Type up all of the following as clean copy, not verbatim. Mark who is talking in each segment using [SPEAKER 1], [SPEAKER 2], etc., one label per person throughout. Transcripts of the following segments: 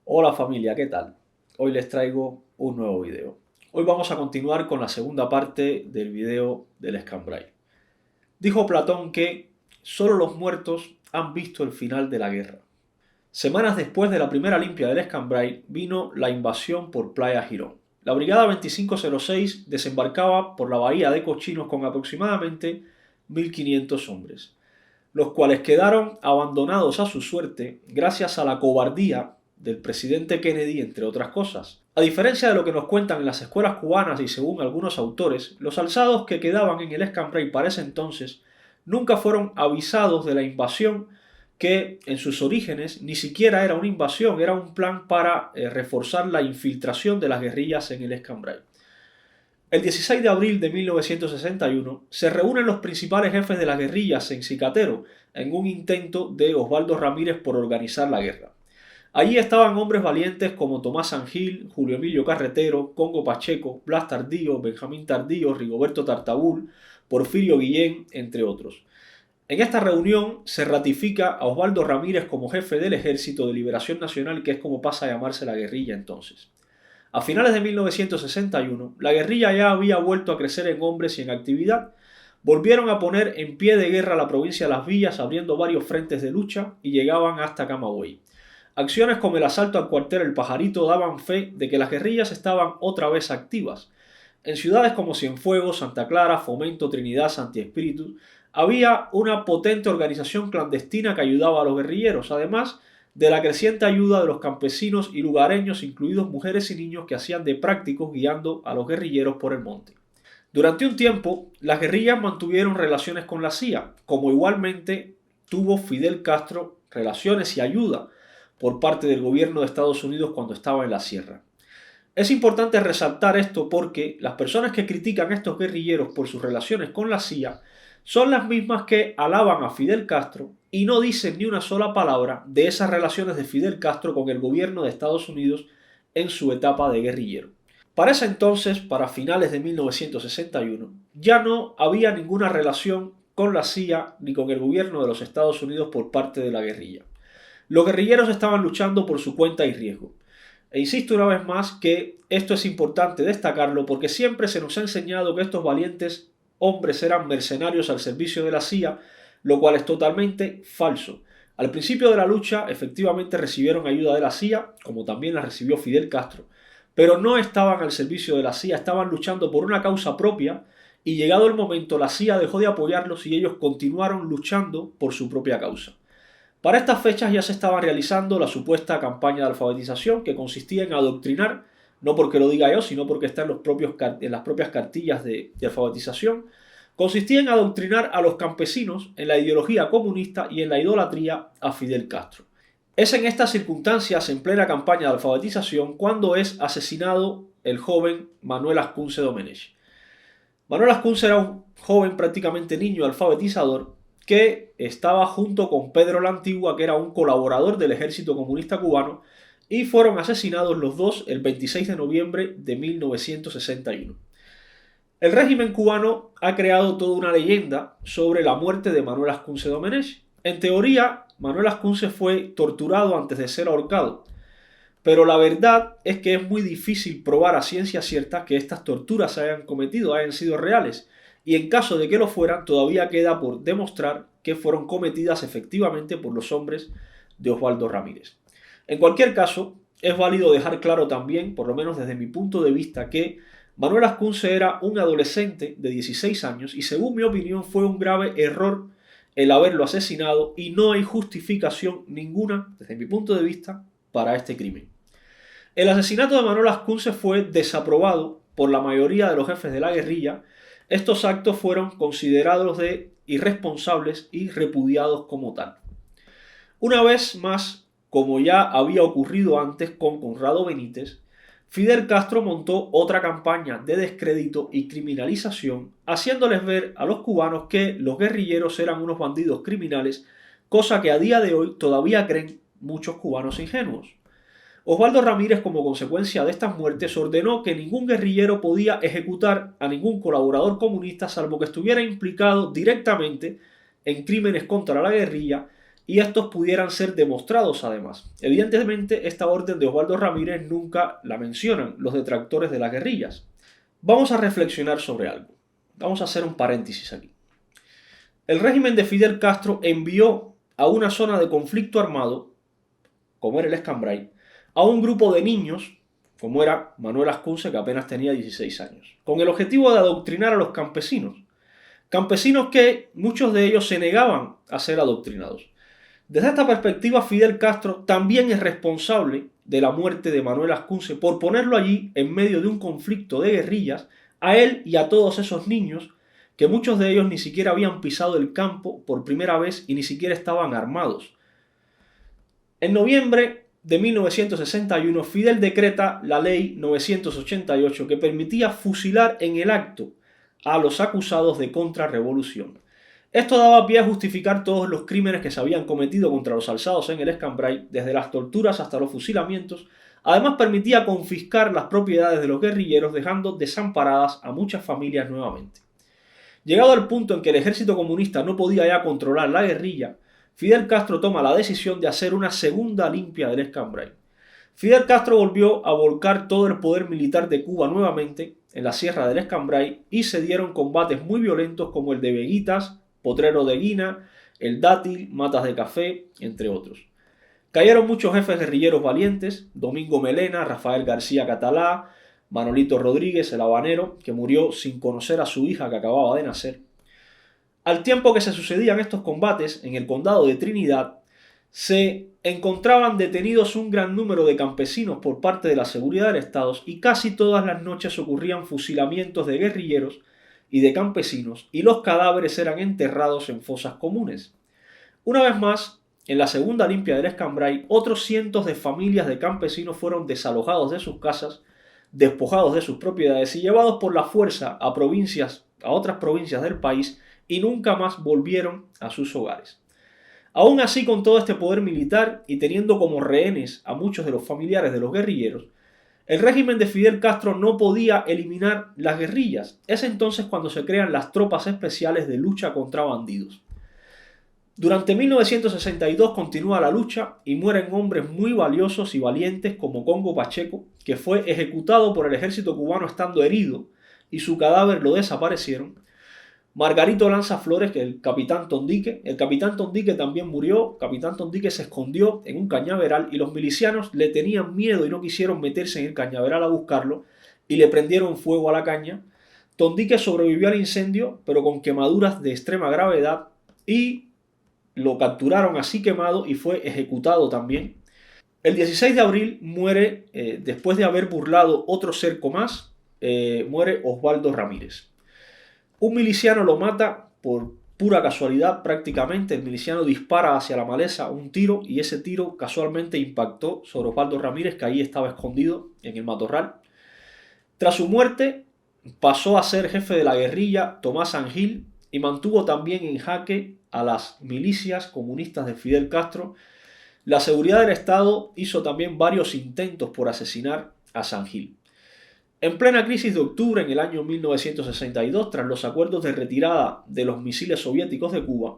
[SPEAKER 1] Hola familia, ¿qué tal? Hoy les traigo un nuevo video. Hoy vamos a continuar con la segunda parte del video del Escambray. Dijo Platón que solo los muertos han visto el final de la guerra. Semanas después de la primera limpia del Escambray vino la invasión por Playa Girón. La Brigada 2506 desembarcaba por la bahía de Cochinos con aproximadamente 1500 hombres, los cuales quedaron abandonados a su suerte gracias a la cobardía del presidente Kennedy, entre otras cosas. A diferencia de lo que nos cuentan en las escuelas cubanas y según algunos autores, los alzados que quedaban en el Escambray para ese entonces nunca fueron avisados de la invasión, que en sus orígenes ni siquiera era una invasión, era un plan para reforzar la infiltración de las guerrillas en el Escambray. El 16 de abril de 1961 se reúnen los principales jefes de las guerrillas en Cicatero en un intento de Osvaldo Ramírez por organizar la guerra. Allí estaban hombres valientes como Tomás San Gil, Julio Emilio Carretero, Congo Pacheco, Blas Tardío, Benjamín Tardío, Rigoberto Tartabul, Porfirio Guillén, entre otros. En esta reunión se ratifica a Osvaldo Ramírez como jefe del Ejército de Liberación Nacional, que es como pasa a llamarse la guerrilla entonces. A finales de 1961, la guerrilla ya había vuelto a crecer en hombres y en actividad. Volvieron a poner en pie de guerra la provincia de Las Villas, abriendo varios frentes de lucha y llegaban hasta Camagüey. Acciones como el asalto al cuartel El Pajarito daban fe de que las guerrillas estaban otra vez activas. En ciudades como Cienfuegos, Santa Clara, Fomento, Trinidad, Santi Espíritu, había una potente organización clandestina que ayudaba a los guerrilleros, además de la creciente ayuda de los campesinos y lugareños, incluidos mujeres y niños que hacían de prácticos guiando a los guerrilleros por el monte. Durante un tiempo, las guerrillas mantuvieron relaciones con la CIA, como igualmente tuvo Fidel Castro relaciones y ayuda por parte del gobierno de Estados Unidos cuando estaba en la sierra. Es importante resaltar esto porque las personas que critican a estos guerrilleros por sus relaciones con la CIA son las mismas que alaban a Fidel Castro y no dicen ni una sola palabra de esas relaciones de Fidel Castro con el gobierno de Estados Unidos en su etapa de guerrillero. Para ese entonces, para finales de 1961, ya no había ninguna relación con la CIA ni con el gobierno de los Estados Unidos por parte de la guerrilla. Los guerrilleros estaban luchando por su cuenta y riesgo. E insisto una vez más que esto es importante destacarlo porque siempre se nos ha enseñado que estos valientes hombres eran mercenarios al servicio de la CIA, lo cual es totalmente falso. Al principio de la lucha efectivamente recibieron ayuda de la CIA, como también la recibió Fidel Castro, pero no estaban al servicio de la CIA, estaban luchando por una causa propia y llegado el momento la CIA dejó de apoyarlos y ellos continuaron luchando por su propia causa. Para estas fechas ya se estaba realizando la supuesta campaña de alfabetización que consistía en adoctrinar, no porque lo diga yo, sino porque está en las propias cartillas de alfabetización, consistía en adoctrinar a los campesinos en la ideología comunista y en la idolatría a Fidel Castro. Es en estas circunstancias, en plena campaña de alfabetización, cuando es asesinado el joven Manuel Ascunce Domenech. Manuel Ascunce era un joven prácticamente niño alfabetizador que estaba junto con Pedro la Antigua, que era un colaborador del ejército comunista cubano, y fueron asesinados los dos el 26 de noviembre de 1961. El régimen cubano ha creado toda una leyenda sobre la muerte de Manuel Ascunce Domenech. En teoría, Manuel Ascunce fue torturado antes de ser ahorcado, pero la verdad es que es muy difícil probar a ciencia cierta que estas torturas se hayan cometido, hayan sido reales, y en caso de que lo fueran, todavía queda por demostrar que fueron cometidas efectivamente por los hombres de Osvaldo Ramírez. En cualquier caso, es válido dejar claro también, por lo menos desde mi punto de vista, que Manuel Ascunce era un adolescente de 16 años y según mi opinión fue un grave error el haberlo asesinado y no hay justificación ninguna, desde mi punto de vista, para este crimen. El asesinato de Manuel Ascunce fue desaprobado por la mayoría de los jefes de la guerrilla. Estos actos fueron considerados de irresponsables y repudiados como tal. Una vez más, como ya había ocurrido antes con Conrado Benítez, Fidel Castro montó otra campaña de descrédito y criminalización, haciéndoles ver a los cubanos que los guerrilleros eran unos bandidos criminales, cosa que a día de hoy todavía creen muchos cubanos ingenuos. Osvaldo Ramírez, como consecuencia de estas muertes, ordenó que ningún guerrillero podía ejecutar a ningún colaborador comunista salvo que estuviera implicado directamente en crímenes contra la guerrilla y estos pudieran ser demostrados además. Evidentemente, esta orden de Osvaldo Ramírez nunca la mencionan los detractores de las guerrillas. Vamos a reflexionar sobre algo. Vamos a hacer un paréntesis aquí. El régimen de Fidel Castro envió a una zona de conflicto armado, como era el Escambray, a un grupo de niños, como era Manuel Ascunce, que apenas tenía 16 años, con el objetivo de adoctrinar a los campesinos. Campesinos que muchos de ellos se negaban a ser adoctrinados. Desde esta perspectiva, Fidel Castro también es responsable de la muerte de Manuel Ascunce por ponerlo allí en medio de un conflicto de guerrillas, a él y a todos esos niños, que muchos de ellos ni siquiera habían pisado el campo por primera vez y ni siquiera estaban armados. En noviembre de 1961, Fidel decreta la ley 988 que permitía fusilar en el acto a los acusados de contrarrevolución. Esto daba pie a justificar todos los crímenes que se habían cometido contra los alzados en el Escambray, desde las torturas hasta los fusilamientos. Además permitía confiscar las propiedades de los guerrilleros, dejando desamparadas a muchas familias nuevamente. Llegado al punto en que el ejército comunista no podía ya controlar la guerrilla, Fidel Castro toma la decisión de hacer una segunda limpia del Escambray. Fidel Castro volvió a volcar todo el poder militar de Cuba nuevamente en la sierra del Escambray y se dieron combates muy violentos como el de Veguitas, Potrero de Guina, el Dátil, Matas de Café, entre otros. Cayeron muchos jefes guerrilleros valientes: Domingo Melena, Rafael García Catalá, Manolito Rodríguez, el habanero, que murió sin conocer a su hija que acababa de nacer. Al tiempo que se sucedían estos combates, en el condado de Trinidad, se encontraban detenidos un gran número de campesinos por parte de la seguridad del Estado y casi todas las noches ocurrían fusilamientos de guerrilleros y de campesinos, y los cadáveres eran enterrados en fosas comunes. Una vez más, en la segunda limpia del Escambray, otros cientos de familias de campesinos fueron desalojados de sus casas, despojados de sus propiedades y llevados por la fuerza a otras provincias del país, y nunca más volvieron a sus hogares. Aún así, con todo este poder militar y teniendo como rehenes a muchos de los familiares de los guerrilleros, el régimen de Fidel Castro no podía eliminar las guerrillas. Es entonces cuando se crean las tropas especiales de lucha contra bandidos. Durante 1962 continúa la lucha y mueren hombres muy valiosos y valientes como Congo Pacheco, que fue ejecutado por el ejército cubano estando herido y su cadáver lo desaparecieron. Margarito Lanza Flores, que es el capitán Tondique. El capitán Tondique también murió. Capitán Tondique se escondió en un cañaveral y los milicianos le tenían miedo y no quisieron meterse en el cañaveral a buscarlo y le prendieron fuego a la caña. Tondique sobrevivió al incendio, pero con quemaduras de extrema gravedad, y lo capturaron así quemado y fue ejecutado también. El 16 de abril muere, después de haber burlado otro cerco más, muere Osvaldo Ramírez. Un miliciano lo mata por pura casualidad prácticamente. El miliciano dispara hacia la maleza un tiro y ese tiro casualmente impactó sobre Osvaldo Ramírez, que ahí estaba escondido en el matorral. Tras su muerte pasó a ser jefe de la guerrilla Tomás Angil y mantuvo también en jaque a las milicias comunistas de Fidel Castro. La seguridad del Estado hizo también varios intentos por asesinar a Sangil. En plena crisis de octubre en el año 1962, tras los acuerdos de retirada de los misiles soviéticos de Cuba,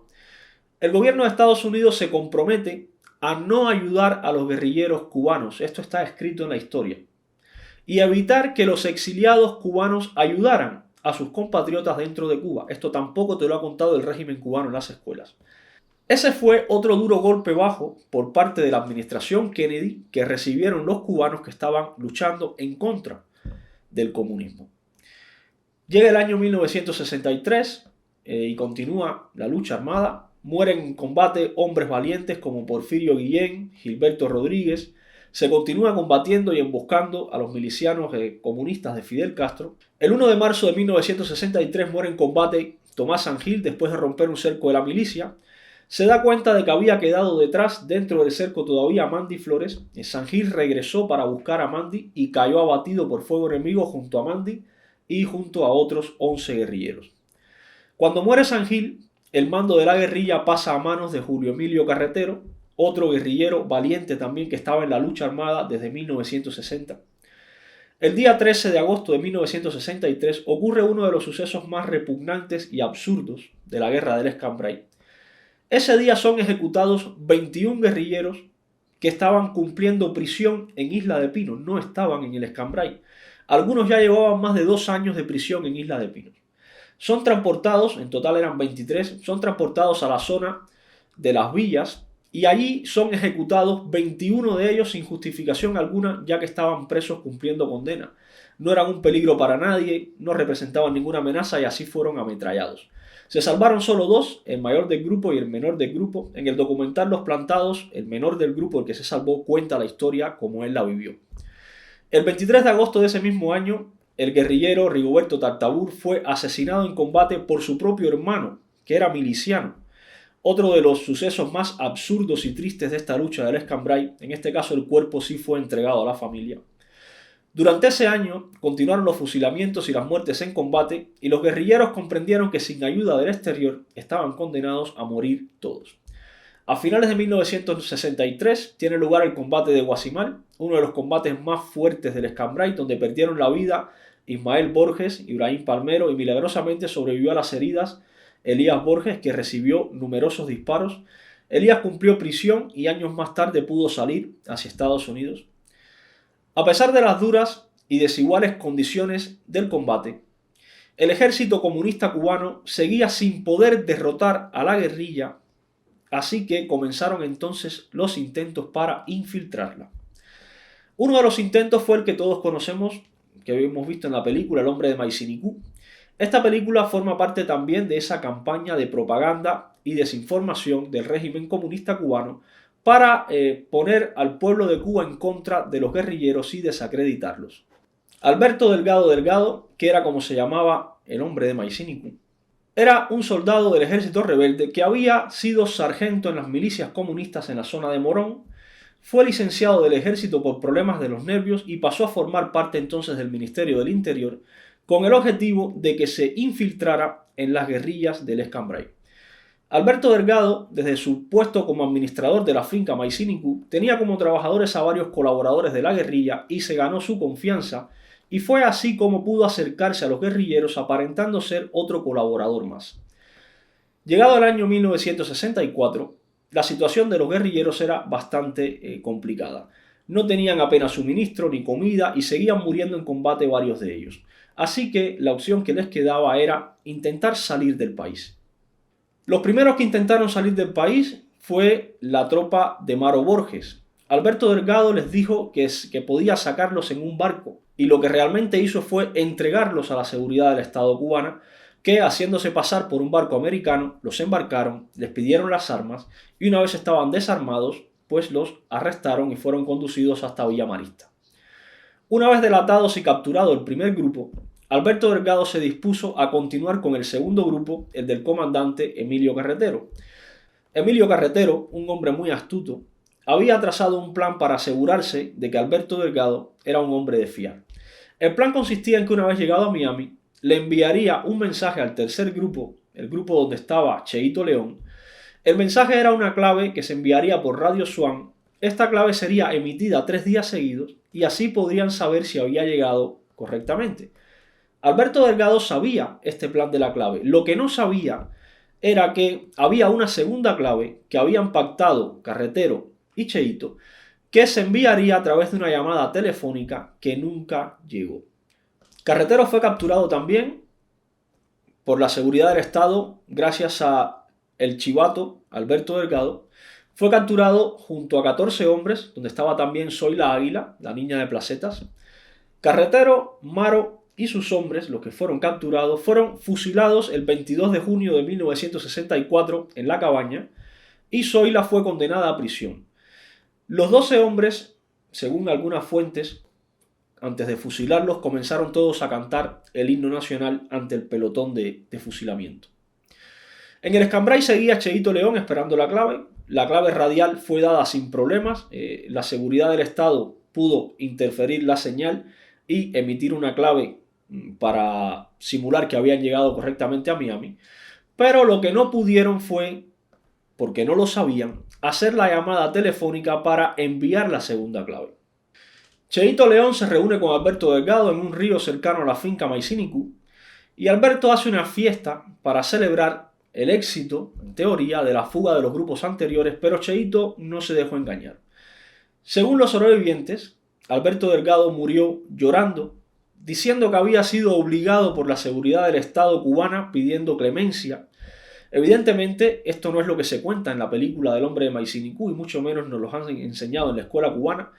[SPEAKER 1] el gobierno de Estados Unidos se compromete a no ayudar a los guerrilleros cubanos, esto está escrito en la historia, y evitar que los exiliados cubanos ayudaran a sus compatriotas dentro de Cuba. Esto tampoco te lo ha contado el régimen cubano en las escuelas. Ese fue otro duro golpe bajo por parte de la administración Kennedy que recibieron los cubanos que estaban luchando en contra del comunismo. Llega el año 1963 y continúa la lucha armada. Mueren en combate hombres valientes como Porfirio Guillén, Gilberto Rodríguez. Se continúa combatiendo y emboscando a los milicianos comunistas de Fidel Castro. El 1 de marzo de 1963 muere en combate Tomás Sangil después de romper un cerco de la milicia. Se da cuenta de que había quedado detrás, dentro del cerco todavía, Mandy Flores. Sangil regresó para buscar a Mandy y cayó abatido por fuego enemigo junto a Mandy y junto a otros 11 guerrilleros. Cuando muere Sangil, el mando de la guerrilla pasa a manos de Julio Emilio Carretero, otro guerrillero valiente también que estaba en la lucha armada desde 1960. El día 13 de agosto de 1963 ocurre uno de los sucesos más repugnantes y absurdos de la guerra del Escambray. Ese día son ejecutados 21 guerrilleros que estaban cumpliendo prisión en Isla de Pinos, no estaban en el Escambray. Algunos ya llevaban más de 2 años de prisión en Isla de Pinos. Son transportados, en total eran 23, son transportados a la zona de las villas y allí son ejecutados 21 de ellos sin justificación alguna, ya que estaban presos cumpliendo condena. No eran un peligro para nadie, no representaban ninguna amenaza y así fueron ametrallados. Se salvaron solo 2, el mayor del grupo y el menor del grupo. En el documental Los Plantados, el menor del grupo, el que se salvó, cuenta la historia como él la vivió. El 23 de agosto de ese mismo año, el guerrillero Rigoberto Tartabur fue asesinado en combate por su propio hermano, que era miliciano. Otro de los sucesos más absurdos y tristes de esta lucha del Escambray, en este caso el cuerpo sí fue entregado a la familia. Durante ese año continuaron los fusilamientos y las muertes en combate y los guerrilleros comprendieron que sin ayuda del exterior estaban condenados a morir todos. A finales de 1963 tiene lugar el combate de Guasimal, uno de los combates más fuertes del Escambray, donde perdieron la vida Ismael Borges, Ibrahim Palmero y milagrosamente sobrevivió a las heridas Elías Borges, que recibió numerosos disparos. Elías cumplió prisión y años más tarde pudo salir hacia Estados Unidos. A pesar de las duras y desiguales condiciones del combate, el ejército comunista cubano seguía sin poder derrotar a la guerrilla, así que comenzaron entonces los intentos para infiltrarla. Uno de los intentos fue el que todos conocemos, que hemos visto en la película El hombre de Maisinicú. Esta película forma parte también de esa campaña de propaganda y desinformación del régimen comunista cubano para poner al pueblo de Cuba en contra de los guerrilleros y desacreditarlos. Alberto Delgado Delgado, que era como se llamaba el hombre de Maisinicú, era un soldado del ejército rebelde que había sido sargento en las milicias comunistas en la zona de Morón, fue licenciado del ejército por problemas de los nervios y pasó a formar parte entonces del Ministerio del Interior con el objetivo de que se infiltrara en las guerrillas del Escambray. Alberto Delgado, desde su puesto como administrador de la finca Maisinicú, tenía como trabajadores a varios colaboradores de la guerrilla y se ganó su confianza, y fue así como pudo acercarse a los guerrilleros aparentando ser otro colaborador más. Llegado el año 1964, la situación de los guerrilleros era bastante complicada. No tenían apenas suministro ni comida y seguían muriendo en combate varios de ellos. Así que la opción que les quedaba era intentar salir del país. Los primeros que intentaron salir del país fue la tropa de Maro Borges. Alberto Delgado les dijo que podía sacarlos en un barco y lo que realmente hizo fue entregarlos a la seguridad del Estado cubana, que haciéndose pasar por un barco americano los embarcaron, les pidieron las armas y una vez estaban desarmados pues los arrestaron y fueron conducidos hasta Villa Marista. Una vez delatados y capturado el primer grupo, Alberto Delgado se dispuso a continuar con el segundo grupo, el del comandante Emilio Carretero. Emilio Carretero, un hombre muy astuto, había trazado un plan para asegurarse de que Alberto Delgado era un hombre de fiar. El plan consistía en que una vez llegado a Miami, le enviaría un mensaje al tercer grupo, el grupo donde estaba Cheito León. El mensaje era una clave que se enviaría por Radio Swan. Esta clave sería emitida 3 días seguidos y así podrían saber si había llegado correctamente. Alberto Delgado sabía este plan de la clave. Lo que no sabía era que había una segunda clave que habían pactado Carretero y Cheito, que se enviaría a través de una llamada telefónica que nunca llegó. Carretero fue capturado también por la seguridad del Estado gracias a el chivato Alberto Delgado. Fue capturado junto a 14 hombres, donde estaba también Zoila Águila, la niña de Placetas. Carretero, Maro y sus hombres, los que fueron capturados, fueron fusilados el 22 de junio de 1964 en La Cabaña y Zoila fue condenada a prisión. Los 12 hombres, según algunas fuentes, antes de fusilarlos, comenzaron todos a cantar el himno nacional ante el pelotón de fusilamiento. En el Escambray seguía Cheito León esperando la clave. La clave radial fue dada sin problemas. La seguridad del Estado pudo interferir la señal y emitir una clave para simular que habían llegado correctamente a Miami. Pero lo que no pudieron fue, porque no lo sabían, hacer la llamada telefónica para enviar la segunda clave. Cheito León se reúne con Alberto Delgado en un río cercano a la finca Maisinicú y Alberto hace una fiesta para celebrar el éxito, en teoría, de la fuga de los grupos anteriores, pero Cheito no se dejó engañar. Según los sobrevivientes, Alberto Delgado murió llorando, diciendo que había sido obligado por la seguridad del Estado cubana pidiendo clemencia. Evidentemente, esto no es lo que se cuenta en la película del hombre de Maisinicú y mucho menos nos lo han enseñado en la escuela cubana,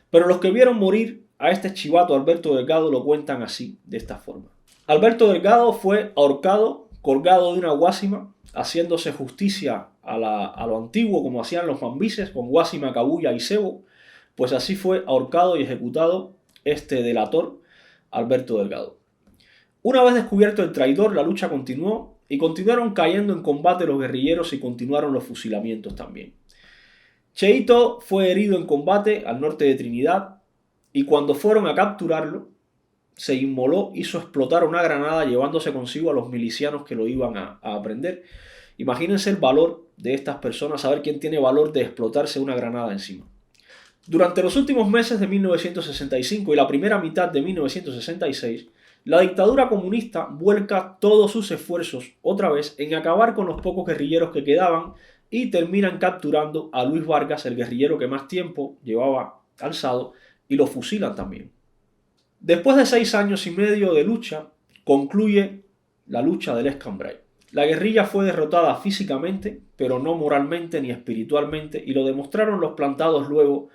[SPEAKER 1] pero los que vieron morir a este chivato Alberto Delgado lo cuentan así, de esta forma. Alberto Delgado fue ahorcado, colgado de una guásima, haciéndose justicia a lo antiguo como hacían los mambises con guásima, cabuya y cebo, pues así fue ahorcado y ejecutado este delator Alberto Delgado. Una vez descubierto el traidor, la lucha continuó y continuaron cayendo en combate los guerrilleros y continuaron los fusilamientos también. Cheito fue herido en combate al norte de Trinidad y cuando fueron a capturarlo, se inmoló, hizo explotar una granada llevándose consigo a los milicianos que lo iban a prender. Imagínense el valor de estas personas, saber quién tiene valor de explotarse una granada encima. Durante los últimos meses de 1965 y la primera mitad de 1966, la dictadura comunista vuelca todos sus esfuerzos otra vez en acabar con los pocos guerrilleros que quedaban y terminan capturando a Luis Vargas, el guerrillero que más tiempo llevaba alzado, y lo fusilan también. Después de 6 años y medio de lucha, concluye la lucha del Escambray. La guerrilla fue derrotada físicamente, pero no moralmente ni espiritualmente, y lo demostraron los plantados luego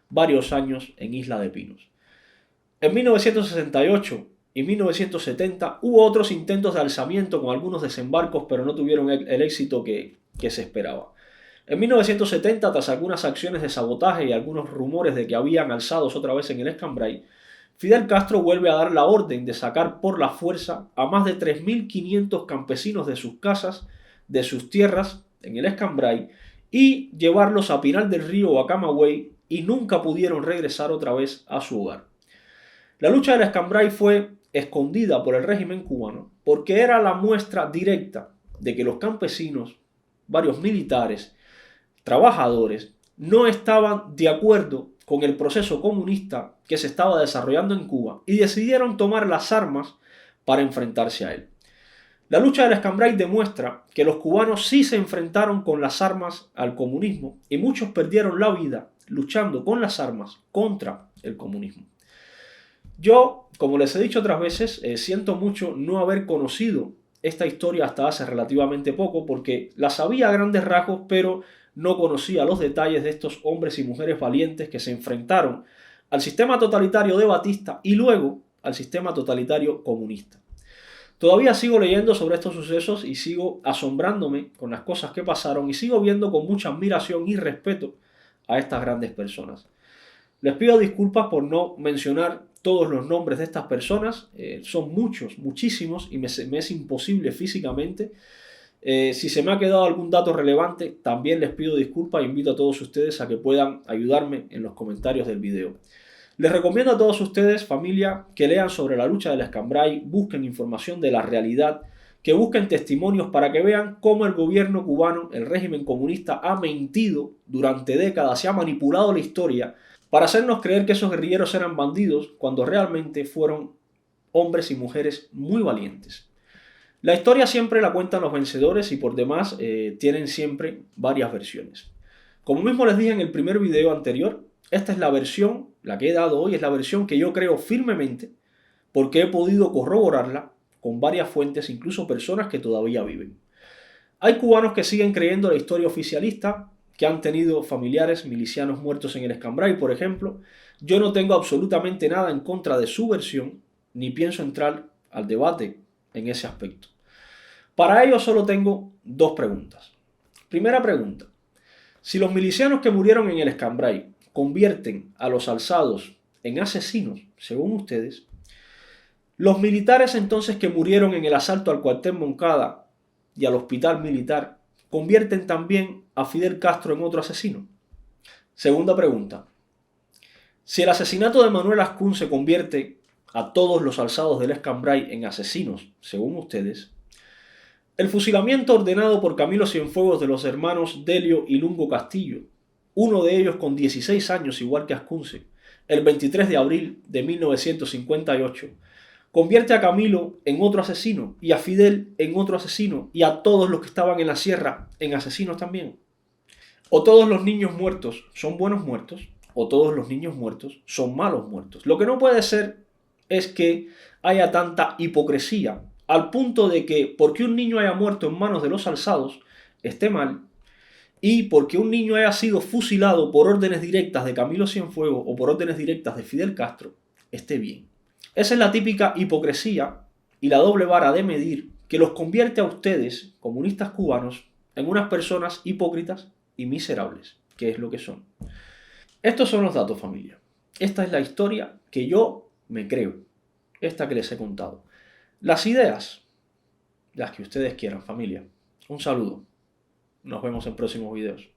[SPEAKER 1] varios años en Isla de Pinos. En 1968 y 1970 hubo otros intentos de alzamiento con algunos desembarcos, pero no tuvieron el éxito que se esperaba. En 1970, tras algunas acciones de sabotaje y algunos rumores de que habían alzados otra vez en el Escambray, Fidel Castro vuelve a dar la orden de sacar por la fuerza a más de 3.500 campesinos de sus casas, de sus tierras en el Escambray y llevarlos a Pinar del Río o a Camagüey, y nunca pudieron regresar otra vez a su hogar. La lucha del Escambray fue escondida por el régimen cubano porque era la muestra directa de que los campesinos, varios militares, trabajadores, no estaban de acuerdo con el proceso comunista que se estaba desarrollando en Cuba y decidieron tomar las armas para enfrentarse a él. La lucha del Escambray demuestra que los cubanos sí se enfrentaron con las armas al comunismo y muchos perdieron la vida luchando con las armas contra el comunismo. Yo, como les he dicho otras veces, siento mucho no haber conocido esta historia hasta hace relativamente poco porque la sabía a grandes rasgos, pero no conocía los detalles de estos hombres y mujeres valientes que se enfrentaron al sistema totalitario de Batista y luego al sistema totalitario comunista. Todavía sigo leyendo sobre estos sucesos y sigo asombrándome con las cosas que pasaron y sigo viendo con mucha admiración y respeto a estas grandes personas. Les pido disculpas por no mencionar todos los nombres de estas personas, son muchos, muchísimos y me es imposible físicamente. Si se me ha quedado algún dato relevante, también les pido disculpas e invito a todos ustedes a que puedan ayudarme en los comentarios del video. Les recomiendo a todos ustedes, familia, que lean sobre la lucha del Escambray, busquen información de la realidad, que busquen testimonios para que vean cómo el gobierno cubano, el régimen comunista, ha mentido durante décadas, se ha manipulado la historia para hacernos creer que esos guerrilleros eran bandidos cuando realmente fueron hombres y mujeres muy valientes. La historia siempre la cuentan los vencedores y por demás tienen siempre varias versiones. Como mismo les dije en el primer video anterior, esta es la versión, la que he dado hoy, es la versión que yo creo firmemente porque he podido corroborarla con varias fuentes, incluso personas que todavía viven. Hay cubanos que siguen creyendo la historia oficialista, que han tenido familiares milicianos muertos en el Escambray, por ejemplo. Yo no tengo absolutamente nada en contra de su versión, ni pienso entrar al debate en ese aspecto. Para ello solo tengo dos preguntas. Primera pregunta: si los milicianos que murieron en el Escambray convierten a los alzados en asesinos, según ustedes, los militares entonces que murieron en el asalto al cuartel Moncada y al hospital militar, ¿convierten también a Fidel Castro en otro asesino? Segunda pregunta: si el asesinato de Manuel Ascunce convierte a todos los alzados del Escambray en asesinos, según ustedes, el fusilamiento ordenado por Camilo Cienfuegos de los hermanos Delio y Lungo Castillo, uno de ellos con 16 años igual que Ascunce, el 23 de abril de 1958, convierte a Camilo en otro asesino y a Fidel en otro asesino y a todos los que estaban en la sierra en asesinos también. O todos los niños muertos son buenos muertos, o todos los niños muertos son malos muertos. Lo que no puede ser es que haya tanta hipocresía al punto de que porque un niño haya muerto en manos de los alzados esté mal, y porque un niño haya sido fusilado por órdenes directas de Camilo Cienfuegos o por órdenes directas de Fidel Castro esté bien. Esa es la típica hipocresía y la doble vara de medir que los convierte a ustedes, comunistas cubanos, en unas personas hipócritas y miserables, que es lo que son. Estos son los datos, familia. Esta es la historia que yo me creo, esta que les he contado. Las ideas, las que ustedes quieran, familia. Un saludo. Nos vemos en próximos videos.